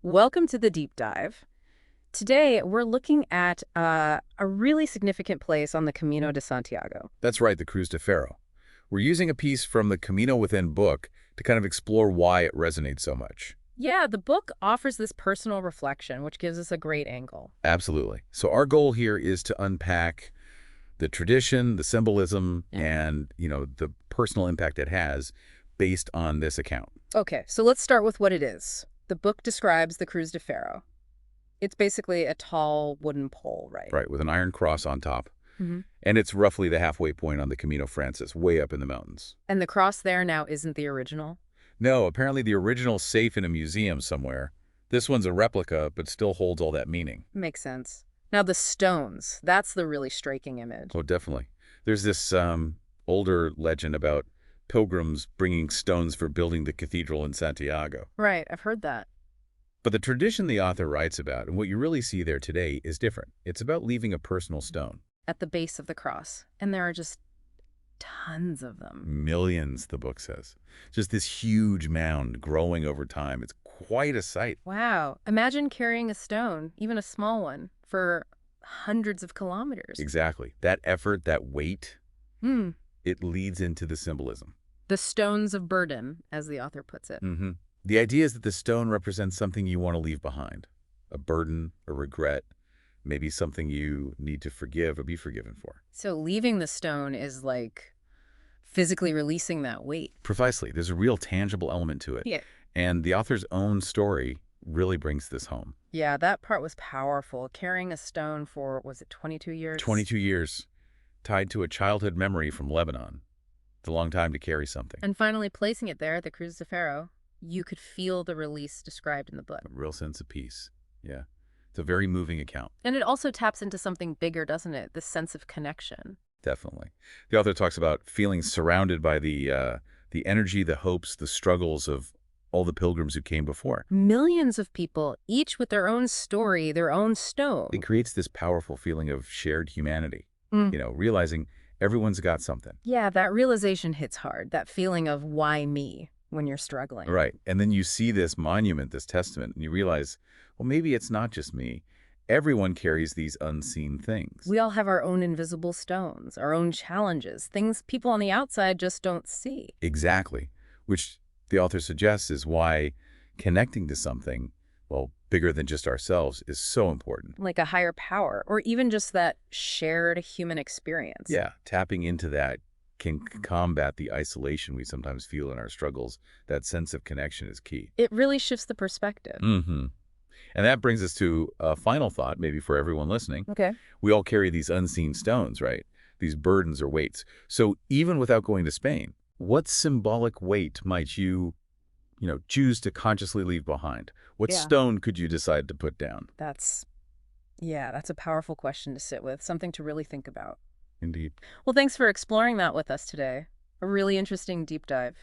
Welcome to the deep dive. Today, we're looking at a really significant place on the Camino de Santiago. That's right, the Cruz de Ferro. We're using a piece from the Camino Within book to kind of explore why it resonates so much. Yeah, the book offers this personal reflection, which gives us a great angle. Absolutely. So our goal here is to unpack the tradition, the symbolism, Yeah. and, the personal impact it has based on this account. Okay, so let's start with what it is. The book describes the Cruz de Ferro. It's basically a tall wooden pole, right? Right, with an iron cross on top. hmm And it's roughly the halfway point on the Camino Francis, way up in the mountains. And the cross there now isn't the original? No, apparently the original's safe in a museum somewhere. This one's a replica, but still holds all that meaning. Makes sense. Now the stones, that's the really striking image. Oh, definitely. There's this older legend about pilgrims bringing stones for building the cathedral in Santiago. Right, I've heard that. But the tradition the author writes about, and what you really see there today, is different. It's about leaving a personal stone. At the base of the cross. And there are just tons of them. Millions, the book says. Just this huge mound growing over time. It's quite a sight. Wow. Imagine carrying a stone, even a small one, for hundreds of kilometers. Exactly. That effort, that weight, Hmm. it leads into the symbolism. The stones of burden, as the author puts it. The idea is that the stone represents something you want to leave behind. A burden, a regret, maybe something you need to forgive or be forgiven for. So leaving the stone is like physically releasing that weight. Precisely. There's a real tangible element to it. Yeah. And the author's own story really brings this home. Yeah, that part was powerful. Carrying a stone for, was it 22 years? 22 years, tied to a childhood memory from Lebanon. It's a long time to carry something. And finally placing it there at the Cruz de Ferro, you could feel the release described in the book. A real sense of peace. Yeah. It's a very moving account. And it also taps into something bigger, doesn't it? This sense of connection. Definitely. The author talks about feeling surrounded by the energy, the hopes, the struggles of all the pilgrims who came before. Millions of people, each with their own story, their own stone. It creates this powerful feeling of shared humanity, Mm. realizing everyone's got something. Yeah, that realization hits hard, that feeling of why me when you're struggling. Right. And then you see this monument, this testament, and you realize, well, maybe it's not just me. Everyone carries these unseen things. We all have our own invisible stones, our own challenges, things people on the outside just don't see. Exactly. Which the author suggests is why connecting to something, well, bigger than just ourselves is so important. Like a higher power, or even just that shared human experience. Yeah, tapping into that can combat the isolation we sometimes feel in our struggles. That sense of connection is key. It really shifts the perspective. And that brings us to a final thought, maybe for everyone listening. Okay. We all carry these unseen stones, right? These burdens or weights. So even without going to Spain, what symbolic weight might you choose to consciously leave behind? What Yeah. stone could you decide to put down? That's a powerful question to sit with, something to really think about. Indeed. Well, thanks for exploring that with us today. A really interesting deep dive.